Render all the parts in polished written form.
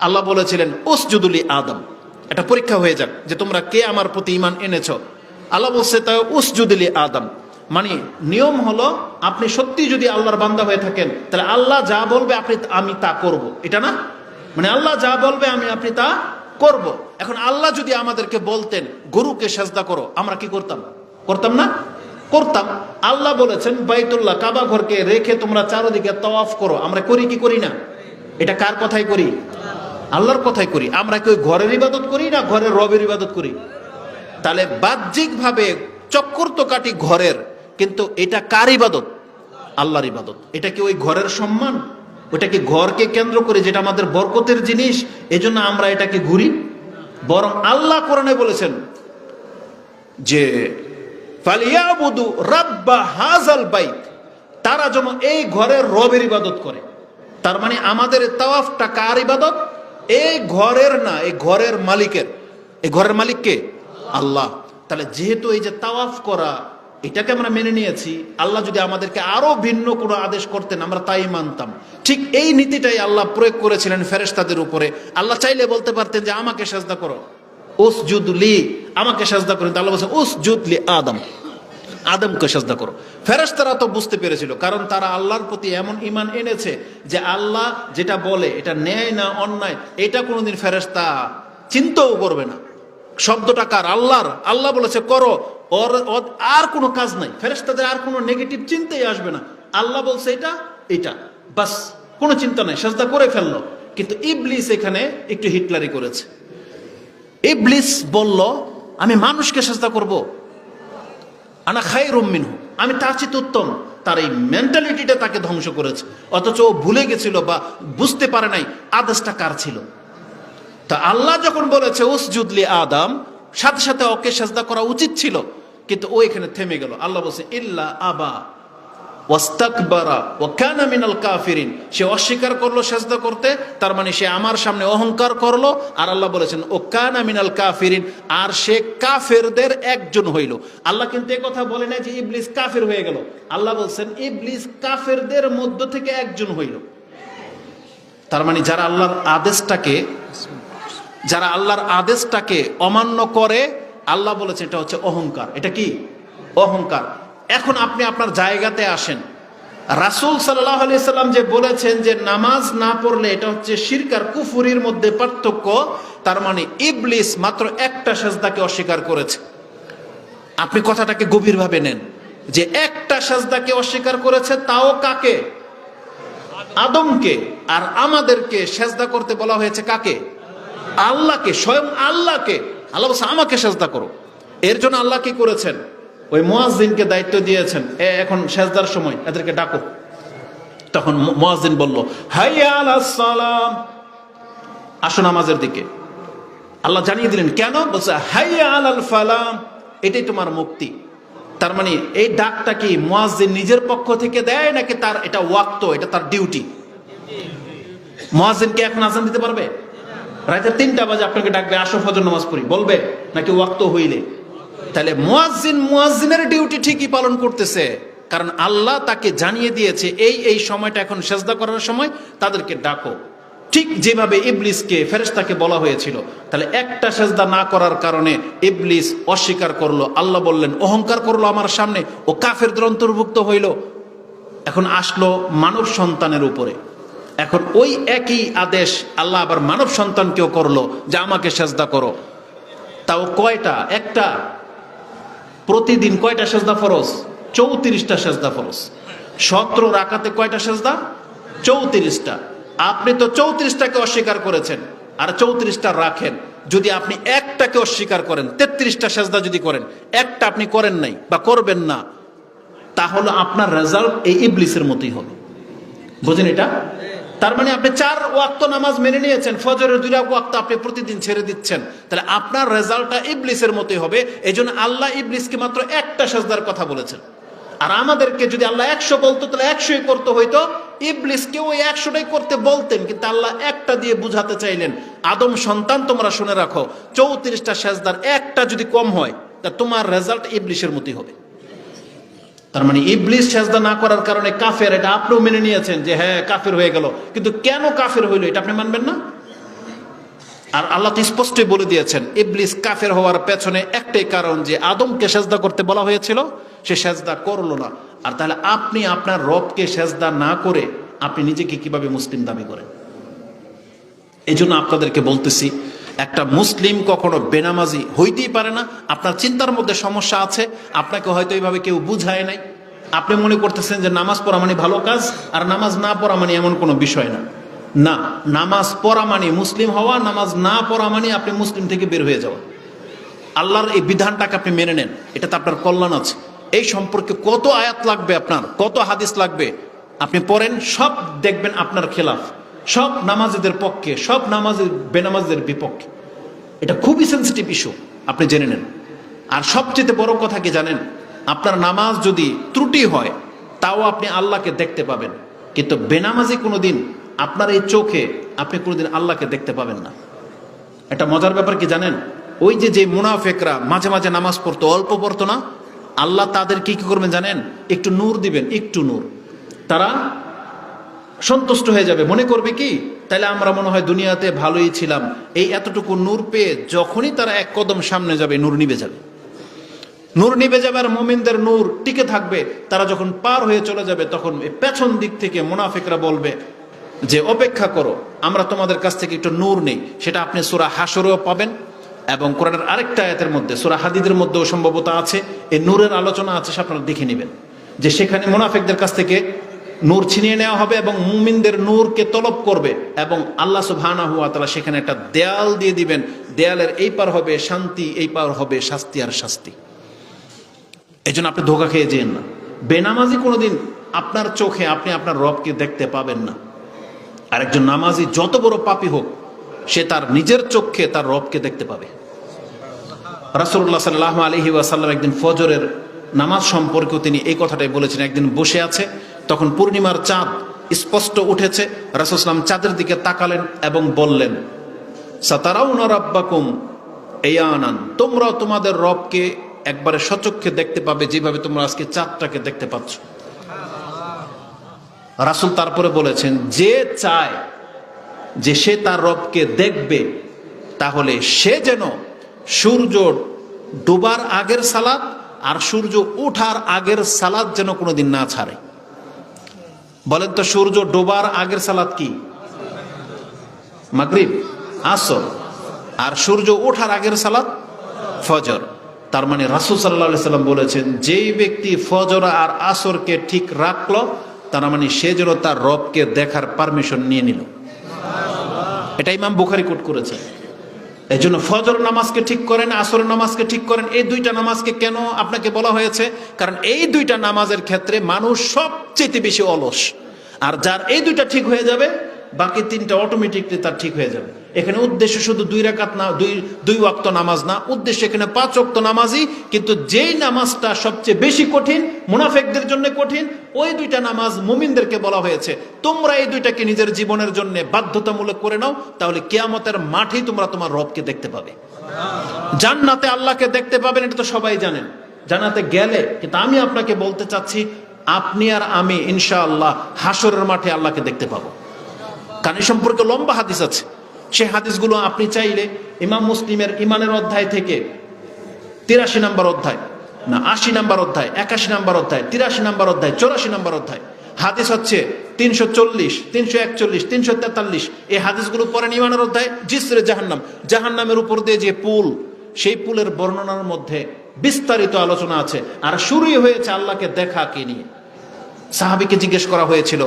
আল্লাহ বলেছিলেন উসজুদুলি আদম, এটা পরীক্ষা হয়ে যাক যে তোমরা কে আমার প্রতি ঈমান এনেছো। আল্লাহ বলছে তাই উসজুদুলি আদম, মানে নিয়ম হলো আপনি সত্যি যদি আল্লাহর বান্দা হয়ে থাকেন তাহলে আল্লাহ যা বলবে আমি তা করব, এটা না? মানে আল্লাহ যা বলবে আপনি তা করব। এখন আল্লাহ যদি আমাদেরকে বলতেন গরুকে সেজদা করো, আমরা কি করতাম? করতাম না? করতাম। আল্লাহ বলেছেন বাইতুল্লাহ কাবা ঘরকে রেখে তোমরা চারদিকে তাওয়াফ করো, আমরা করি কি করি না? এটা কার কথাই করি? আল্লাহর কথাই করি। আমরা কি ওই ঘরের ইবাদত করি না ঘরের রবের ইবাদত করি? তাহলে বাহ্যিক ভাবে চক্কর তো কাটি ঘরের, কিন্তু এটা কার ইবাদত? আল্লাহর ইবাদত। এটা কি ওই ঘরের সম্মান? ওটা কি ঘরকে কেন্দ্র করে যেটা আমাদের বরকতের জিনিস এজন্য আমরা এটাকে ঘুরি? বরং আল্লাহ কোরআনে বলেছেন যে ফালিয়াবুদু রাব্বা হাযাল বাইত, তারা যেন এই ঘরের রবের ইবাদত করে। তার মানে আমাদের তাওয়াফটা কার ইবাদত? এই ঘরের না, এই ঘরের মালিকের। এই ঘরের মালিক কে? আল্লাহ। তাহলে যেহেতু এই যে তাওয়াফ করা এটাকে আমরা মেনে নিয়েছি, আল্লাহ যদি আমাদেরকে আরো ভিন্ন কোনো আদেশ করতেন আমরা তাই মানতাম। ঠিক এই নীতিটাই আল্লাহ প্রয়োগ করেছিলেন ফেরেশতাদের উপরে। আল্লাহ চাইলে বলতে পারতেন যে আমাকে সাজদা করো, উসজুদলি, আমাকে সাজদা করো। আল্লাহ বলছেন উসজুদলি আদম, আদমকে সাজদা করো। ফেরেশতারা তো বুঝতে পেরেছিল, কারণ তারা আল্লাহর প্রতি এমন ঈমান এনেছে যে আল্লাহ যেটা বলে এটা ন্যায় না অন্যায় এটা কোনোদিন ফেরেশতা চিন্তাও করবে না। শব্দটা কার? আল্লাহর। আল্লাহ বলেছে করো, ওর আর কোনো কাজ নাই, ফেরেশতাদের আর কোনো নেগেটিভ চিন্তাই আসবে না। আল্লাহ বলছে এটা এটা বাস, কোনো চিন্তা নাই, সাজদা করে ফেললো। কিন্তু ইবলিস এখানে একটু হিটলারি করেছে। ইবলিস বলল আমি মানুষকে সাজদা করব, আনা খায়রুম মিনহু, আমি তার চেয়ে উত্তম। তার এই মেন্টালিটিটা তাকে ধ্বংস করেছে। অথচ ও ভুলে গেছিল বা বুঝতে পারে নাই আদেশটা কার ছিল। তা আল্লাহ যখন বলেছে উসজুদলি আদম, সাথে সাথে ওকে সাজদা করা উচিত ছিল, কিন্তু ও এখানে থেমে গেল। আল্লাহ বলছে ইল্লা আবা ওয়াস্তাকবারা ওয়া কানা মিনাল কাফিরিন, সে অস্বীকার করলো সাজদা করতে, তার মানে সে আমার সামনে অহংকার করলো। আর আল্লাহ বলেছেন ও কানা মিনাল কাফিরিন, আর সে কাফেরদের একজন হইল। আল্লাহ কিন্তু এই কথা বলে নাই যে ইবলিস কাফের হয়ে গেল। আল্লাহ বলছেন ইবলিস কাফেরদের মধ্য থেকে একজন হইল। তার মানে যারা আল্লাহর আদেশটাকে অমান্য করে, আল্লাহ বলেছে এটা হচ্ছে অহংকার। এটা কি? অহংকার। এখন আপনি আপনার জায়গাতে আসেন। রাসূল সাল্লাল্লাহু আলাইহি সাল্লাম যে বলেছেন যে নামাজ না পড়লে এটা হচ্ছে শিরক আর কুফরির মধ্যে পার্থক্য, তার মানে ইবলিস মাত্র একটা সাজদাকে অস্বীকার করেছে। আপনি কথাটাকে গভীরভাবে নেন যে একটা সাজদাকে অস্বীকার করেছে, তাও কাকে? আদমকে। আর আমাদেরকে সাজদা করতে বলা হয়েছে কাকে? আল্লাহকে, স্বয়ং আল্লাহকে। আল্লাহ বলছে আমাকে সাজদা করো। এর জন্য আল্লাহ কি করেছেন? ওই মুয়াজ্জিনকে দায়িত্ব দিয়েছেন, এখন সাজদার সময় এদেরকে ডাকো। তখন মুয়াজ্জিন বলল হাইয়া আলাস সালাম, আসো নামাজের দিকে। আল্লাহ জানিয়ে দিলেন কেন? বলছে হাইয়া আলাল ফালাম, এটাই তোমার মুক্তি। তার মানে এই ডাকটা কি মুয়াজ্জিন নিজের পক্ষ থেকে দেয় নাকি তার এটা ওয়াক্ত, এটা তার ডিউটি? মুয়াজ্জিন কি এখন আযান দিতে পারবে? রাতে 3টা বাজে আপনাকে ডাকবে আসো ফজর নামাজ পড়ি, বলবে নাকি ওয়াক্ত হইলে? তাহলে মুয়াজ্জিনের ডিউটি ঠিকই পালন করতেছে, কারণ আল্লাহ তাকে জানিয়ে দিয়েছে এই সময়টা এখন সাজদা করার সময়, তাদেরকে ডাকো। ঠিক যেভাবে ইবলিসকে ফেরেশতাকে বলা হয়েছিল। তাহলে একটা সাজদা না করার কারণে ইবলিস অস্বীকার করলো। আল্লাহ বললেন অহংকার করলো আমার সামনে, ও কাফেরদের অন্তর্ভুক্ত হইল। এখন আসলো মানব সন্তানের উপরে। এখন ওই একই আদেশ আল্লাহ আবার মানব সন্তানকেও করলো যে আমাকে সাজদা করো। তাও কয়টা? একটা। প্রতিদিন কয়টা সাজদা ফরজ? 34টা সাজদা ফরজ। 17 রাকাতে কয়টা সাজদা? 34টা। আপনি তো 34টাকে অস্বীকার করেছেন, আর 34টা রাখেন। যদি আপনি একটাকে অস্বীকার করেন, 33টা সাজদা যদি করেন, একটা আপনি করেন নাই বা করবেন না, তাহলে আপনার রেজাল্ট এই ইবলিসের মতোই হবে। বুঝেন এটা? তার মানে আপনি 4 ওয়াক্ত নামাজ মেনে নিয়েছেন, ফজরের 2 ওয়াক্ত আপনি প্রতিদিন ছেড়ে দিচ্ছেন, তাহলে আপনার রেজাল্টটা ইবলিসের মতোই হবে। এজন্য আল্লাহ ইবলিসকে মাত্র একটা সাজদার কথা বলেছেন। আর আমাদেরকে যদি আল্লাহ 100 বলতো তাহলে 100ই করতে হইতো। ইবলিসকে ওই 100টাই করতে বলতেন, কিন্তু আল্লাহ একটা দিয়ে বুঝাতে চাইলেন আদম সন্তান তোমরা শুনে রাখো, 34টা সাজদার একটা যদি কম হয় তা তোমার রেজাল্ট ইবলিসের মতোই হবে। তার মানে ইবলিস সাজদা না করার কারণে কাফের, এটা আপনিও মেনে নিয়েছেন যে হ্যাঁ কাফের হয়ে গেল, কিন্তু কেন কাফের হইলো এটা আপনি মানবেন না? আর আল্লাহ তো স্পষ্টই বলে দিয়েছেন ইবলিস কাফের হওয়ার পেছনে একটাই কারণ, যে আদমকে সেজদা করতে বলা হয়েছিল, সে সেজদা করলো না। আর তাহলে আপনি আপনার রবকে সেজদা না করে আপনি নিজেকে কিভাবে মুসলিম দাবি করেন? এই জন্য আপনাদেরকে বলতেছি, একটা মুসলিম কখনো বেনামাজি হইতেই পারে না। আপনার চিন্তার মধ্যে সমস্যা আছে, আপনাকে হয়তো এইভাবে কেউ বুঝায় নাই, আপনি মনে করতেছেন যে নামাজ পড়া মানে ভালো কাজ, আর নামাজ না পড়া মানে এমন কোনো বিষয় না। না, নামাজ পড়া মানে মুসলিম হওয়া, নামাজ না পড়া মানে আপনি মুসলিম থেকে বের হয়ে যাওয়া। আল্লাহর এই বিধানটাকে আপনি মেনে নেন, এটাতে আপনার কল্যাণ আছে। এই সম্পর্কে কত আয়াত লাগবে, আপনার কত হাদিস লাগবে, আপনি পড়েন, সব দেখবেন আপনার খেলাফ, সব নামাজিদের পক্ষে, সব নামাজি বেনামাজিদের বিপক্ষে। এটা খুবই সেন্সিটিভ ইস্যু, আপনি জেনে নেন। আর সবচেয়ে বড় কথা কি জানেন, আপনার নামাজ যদি ত্রুটি হয় তাও আপনি আল্লাহকে দেখতে পাবেন, কিন্তু বেনামাজি কোনোদিন আপনার এই চোখে আপনি কোনোদিন আল্লাহকে দেখতে পাবেন না। একটা মজার ব্যাপার কি জানেন, ওই যে মুনাফেকরা মাঝে মাঝে নামাজ পড়তো, অল্প পড়তো না, আল্লাহ তাদের কি করবেন জানেন, একটু নূর দিবেন, একটু নূর, তারা সন্তুষ্ট হয়ে যাবে, মনে করবে কি তাহলে আমরা মনে হয় দুনিয়াতে ভালোই ছিলাম। এই এতটুকু নূর পেয়ে যখনই তারা এক কদম সামনে যাবে, নূর নিভে যাবে, নূর নিভে যাবে। আর মুমিনদের নূর টিকে থাকবে। তারা যখন পার হয়ে চলে যাবে, তখন পেছন দিক থেকে মুনাফিকরা বলবে যে অপেক্ষা করো, আমরা তোমাদের কাছ থেকে একটু নূর নেই। সেটা আপনি সূরা হাশরেও পাবেন, এবং কোরআনের আরেকটা আয়াতের মধ্যে সূরা হাদীদের মধ্যেও সম্ভবত আছে, এই নূরের আলোচনা আছে, আপনারা দেখে নেবেন যে সেখানে মুনাফিকদের কাছ থেকে নূর ছিনিয়ে নেওয়া হবে এবং মুমিনদের নূরকে তলব করবে, এবং আল্লাহ সুবহানাহু ওয়া তাআলা সেখানে একটা দেয়াল দিয়ে দিবেন। দেয়ালের এই পার হবে শান্তি, এই পার হবে শাস্তি আর শাস্তি। এই জন্য আপনি ধোঁকা খেয়ে যেন না। বেনামাজি কোনোদিন আপনার চোখে আপনি আপনার রবকে দেখতে পাবেন না। আর একজন নামাজি যত বড় পাপী হোক, সে তার নিজের চোখে তার রবকে দেখতে পাবে। রাসূলুল্লাহ সাল্লাল্লাহু আলাইহি ওয়াসাল্লাম একদিন ফজরের নামাজ সম্পর্কেও তিনি এই কথাটাই বলেছেন। একদিন বসে আছে, তখন পূর্ণিমার চাঁদ স্পষ্ট উঠেছে। রাসূল সাল্লাল্লাহু আলাইহি ওয়াসাল্লাম চাঁদের দিকে তাকালেন এবং বললেন, সাতারাউনা রাব্বাকুম ইয়ানান, তোমরা তোমাদের রবকে একবারে সচক্ষে দেখতে পাবে, যেভাবে তোমরা আজকে চাঁদটাকে দেখতে পাচ্ছ। রাসূল তারপরে বলেছেন, যে চায় যে সে তার রবকে দেখবে, তাহলে সে যেন সূর্য ডোবার আগের সালাত আর সূর্য ওঠার আগের সালাত যেন কোনোদিন না ছাড়ে। বলেন তো, সূর্য ডোবার আগের সালাত কি? মাগরিব, আসর। আর সূর্য ওঠার আগের সালাত ফজর। তার মানে রাসূল সাল্লাল্লাহু আলাইহি সাল্লাম বলেছেন, যেই ব্যক্তি ফজর আর আসরকে ঠিক রাখলো, তার মানে সে যেন তার রবকে দেখার পারমিশন নিয়ে নিল। এটা ইমাম বুখারী কোট করেছে। এই জন্য ফজর নামাজকে ঠিক করেন, আসরের নামাজকে ঠিক করেন। এই দুইটা নামাজকে কেন আপনাকে বলা হয়েছে? কারণ এই দুইটা নামাজের ক্ষেত্রে মানুষ সবচেয়ে বেশি অলস। আর যার এই দুইটা ঠিক হয়ে যাবে, বাকি তিনটা অটোমেটিকলি তার ঠিক হয়ে যাবে। এখানে উদ্দেশ্য শুধু দুই রাকাত না, দুই ওয়াক্ত নামাজ না, উদ্দেশ্য এখানে 5 ওয়াক্ত নামাজই। কিন্তু যেই নামাজটা সবচেয়ে বেশি কঠিন, মুনাফিকদের জন্য কঠিন, ওই দুইটা নামাজ মুমিনদেরকে বলা হয়েছে, তোমরা এই দুইটাকে নিজের জীবনের জন্য বাধ্যতামূলক করে নাও, তাহলে কিয়ামতের মাঠেই তোমরা তোমার রবকে দেখতে পাবে। জান্নাতে আল্লাহকে দেখতে পাবেন, এটা তো সবাই জানেন, জান্নাতে গেলে। কিন্তু আমি আপনাকে বলতে চাচ্ছি, আপনি আর আমি ইনশাআল্লাহ হাসরের মাঠে আল্লাহকে দেখতে পাবো। কারণ এই সম্পর্কে লম্বা হাদিস আছে। সেই হাদিসগুলো আপনি চাইলে ইমাম মুসলিমের ইমানের অধ্যায় থেকে 83 নম্বর অধ্যায়, না 80 নম্বর অধ্যায়, 81 নম্বর অধ্যায়, 83 নম্বর অধ্যায়, 84 নম্বর অধ্যায়, হাদিস হচ্ছে 340, 341, 343। এই হাদিসগুলো পড়েন ইমানের অধ্যায়। জিসরে জাহান্নাম, জাহান্নামের উপর দিয়ে যে পুল, সেই পুলের বর্ণনার মধ্যে বিস্তারিত আলোচনা আছে। আর শুরুই হয়েছে আল্লাহকে দেখা কে নিয়ে। সাহাবীকে জিজ্ঞেস করা হয়েছিল,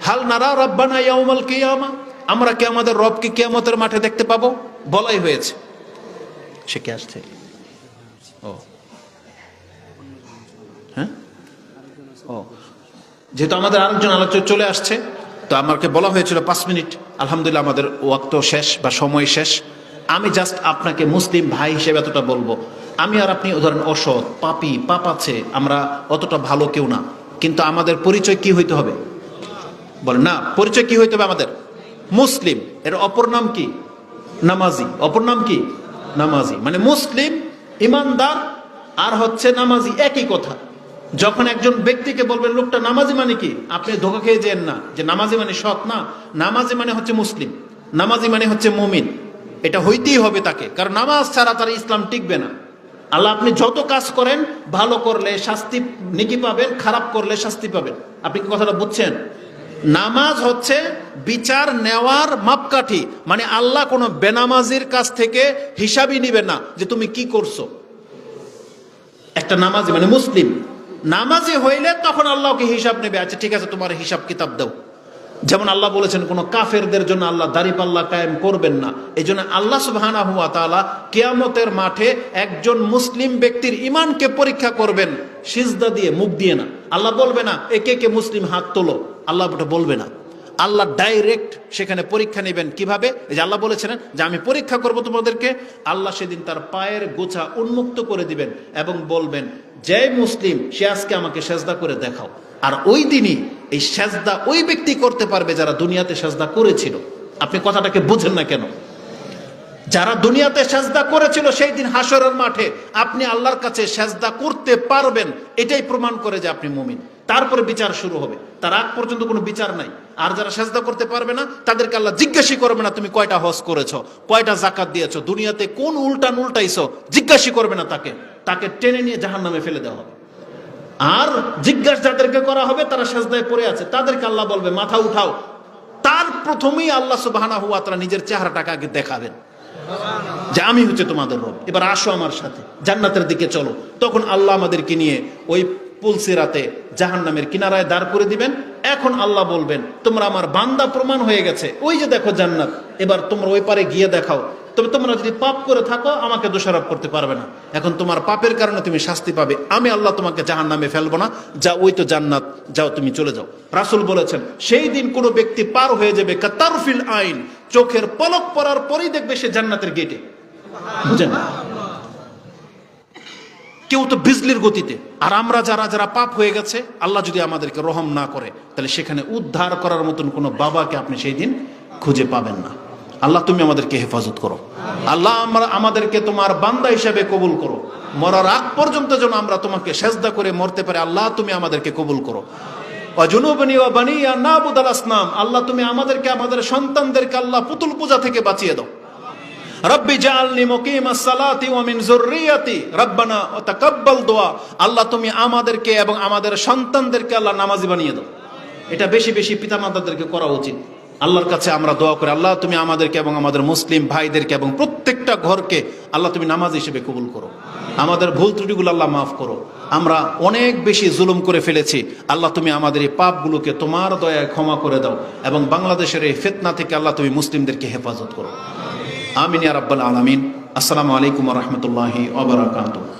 হাল নারা রাব্বানা ইয়াউমাল কিয়ামা, আমরা কি আমাদের রবকে কিয়ামতের মাঠে দেখতে পাবো? বলাই হয়েছে। সে কে আসছে? ও হ্যাঁ, ও যেহেতু আমাদের আরেকজন আলোচক চলে আসছে, তো আমাকে বলা হয়েছিল 5 মিনিট। আলহামদুলিল্লাহ আমাদের ওয়াক্ত শেষ বা সময় শেষ। আমি জাস্ট আপনাকে মুসলিম ভাই হিসেবে এতটা বলবো, আমি আর আপনি ধরেন অসৎ, পাপী, পাপ আছে, আমরা অতটা ভালো কেউ না, কিন্তু আমাদের পরিচয় কি হইতে হবে? বলেন না, পরিচয় কি হইতে হবে আমাদের? মুসলিম। এর অপর নাম কি? নামাজি। অপর নাম কি? নামাজি। মানে মুসলিম, ইমানদার আর হচ্ছে নামাজি, একই কথা। যখন একজন ব্যক্তিকে বলবেন লোকটা নামাজি মানে কি, আপনি ধোঁকা খেয়ে যেন না যে নামাজি মানে সৎ না। নামাজি মানে হচ্ছে মুসলিম, নামাজি মানে হচ্ছে মুমিন। এটা হইতেই হবে তাকে, কারণ নামাজ ছাড়া তার ইসলাম টিকবে না। আল্লাহ আপনি যত কাজ করেন, ভালো করলে শাস্তি নেকি পাবেন, খারাপ করলে শাস্তি পাবেন। আপনি কি কথাটা বুঝছেন? নামাজ হচ্ছে বিচার নেওয়ার মাপকাঠি, মানে আল্লাহ কোনো বেনামাজির কাছ থেকে হিসাবই নিবেন না যে তুমি কি করছো। একটা নামাজি মানে মুসলিম নামাজি হইলে তখন আল্লাহকে হিসাব নেবে, আচ্ছা ঠিক আছে তোমার হিসাব কিতাব দাও। যেমন আল্লাহ বলেছেন কোন কাফেরদের জন্য আল্লাহ দাড়িপাল্লা কায়েম করবেন না। এই জন্য আল্লাহ সুবহানাহু ওয়া তাআলা কিয়ামতের মাঠে একজন মুসলিম ব্যক্তির ঈমানকে পরীক্ষা করবেন সিজদা দিয়ে, মুখ দিয়ে না। আল্লাহ বলবে না একে কে মুসলিম হাত তোলো, আল্লাহ ওটা বলবে না। আল্লাহ ডাইরেক্ট সেখানে পরীক্ষা নেবেন। কিভাবে? এই যে আল্লাহ বলেছেন যে আমি পরীক্ষা করব তোমাদেরকে। আল্লাহ সেদিন তার পায়ের গোছা উন্মুক্ত করে দিবেন এবং বলবেন যে মুসলিম সে আজকে আমাকে সেজদা করে দেখাও। আর ওই দিনই এই সেজদা ওই ব্যক্তি করতে পারবে যারা দুনিয়াতে সেজদা করেছিল। আপনি কথাটাকে বুঝেন না কেন? যারা দুনিয়াতে সেজদা করেছিল সেই দিন হাসরের মাঠে আপনি আল্লাহর কাছে সেজদা করতে পারবেন, এটাই প্রমাণ করে যে আপনি মুমিন। তারপরে বিচার শুরু হবে, তার আগ পর্যন্ত কোনো বিচার নাই। আর যারা সেজদা করতে পারবে না তাদেরকে আল্লাহ জিজ্ঞাসা করবে না তুমি কয়টা হজ করেছো, কয়টা যাকাত দিয়েছো, দুনিয়াতে কোন উল্টাইছো, জিজ্ঞাসা করবে না। তাকে টেনে নিয়ে জাহান্নামে ফেলে দেওয়া হবে। আর জিজ্ঞাসা যাদেরকে করা হবে তারা সেজদায় পড়ে আছে, তাদেরকে আল্লাহ বলবে মাথা উঠাও। তার প্রথমেই আল্লাহ সুবহানাহু ওয়া তাআলা নিজের চেহারাটাকে আগে দেখাবেন যে আমি হচ্ছে তোমাদের রব, এবার আসো আমার সাথে জান্নাতের দিকে চলো। তখন আল্লাহ আমাদেরকে নিয়ে ওই পুলসিরাতে জাহান্নামের কিনারায় দাঁড় করে দিবেন। এখন আল্লাহ বলবেন তোমরা আমার বান্দা প্রমাণ হয়ে গেছে, ওই যে দেখো জান্নাত, এবার তোমরা ওই পারে গিয়ে দেখাও। তবে তোমরা যদি পাপ করে থাকো আমাকে দোষারোপ করতে পারবে না। এখন তোমার পাপের কারণে তুমি শাস্তি পাবে, আমি আল্লাহ তোমাকে জাহান্নামে ফেলবো না, যা ওই তো জান্নাত, যাও তুমি চলে যাও। রাসূল বলেছেন সেই দিন কোনো ব্যক্তি পার হয়ে যাবে কাতারফিল আইন, চোখের পলক পড়ার পরেই দেখবে সে জান্নাতের গেটে। বুঝেন? কেউ তো বিজলির গতিতে। আর আমরা যারা পাপ হয়ে গেছে, আল্লাহ যদি আমাদেরকে রহম না করে তাহলে সেখানে উদ্ধার করার মতন কোনো বাবাকে আপনি সেই দিন খুঁজে পাবেন না। আল্লাহ তুমি আমাদেরকে হেফাজত করো। আল্লাহ আমাদেরকে তোমার বান্দা হিসাবে কবুল করো। মরার আগ পর্যন্ত যেন আমরা তোমাকে সেজদা করে মরতে পারি, আল্লাহ তুমি আমাদেরকে কবুল করো। ওয়াজুনুবনি ওয়া বানিয়া নাবুদাল আসনাম, আল্লাহ তুমি আমাদেরকে আমাদের সন্তানদেরকে আল্লাহ পুতুল পূজা থেকে বাঁচিয়ে দাও। রব্বি জাআলনি মুকিমাস সালাতি ওয়া মিন যুররিয়াতি রব্বানা ওয়া তাকাব্বাল দুআ, আল্লাহ তুমি আমাদেরকে এবং আমাদের সন্তানদেরকে আল্লাহ নামাজি বানিয়ে দাও। এটা বেশি বেশি পিতামাতাদেরকে করা উচিত। আল্লাহর কাছে আমরা দোয়া করি আল্লাহ তুমি আমাদেরকে এবং আমাদের মুসলিম ভাইদেরকে এবং প্রত্যেকটা ঘরকে আল্লাহ তুমি নামাজ হিসেবে কবুল করো। আমাদের ভুল ত্রুটিগুলো আল্লাহ মাফ করো। আমরা অনেক বেশি জুলুম করে ফেলেছি, আল্লাহ তুমি আমাদের এই পাপগুলোকে তোমার দয়ায় ক্ষমা করে দাও এবং বাংলাদেশের এই ফিতনা থেকে আল্লাহ তুমি মুসলিমদেরকে হেফাজত করো। আমিন ইয়া রাব্বাল আলামিন। আসসালামু আলাইকুম ওয়া রাহমাতুল্লাহি ওয়া বারাকাতুহু।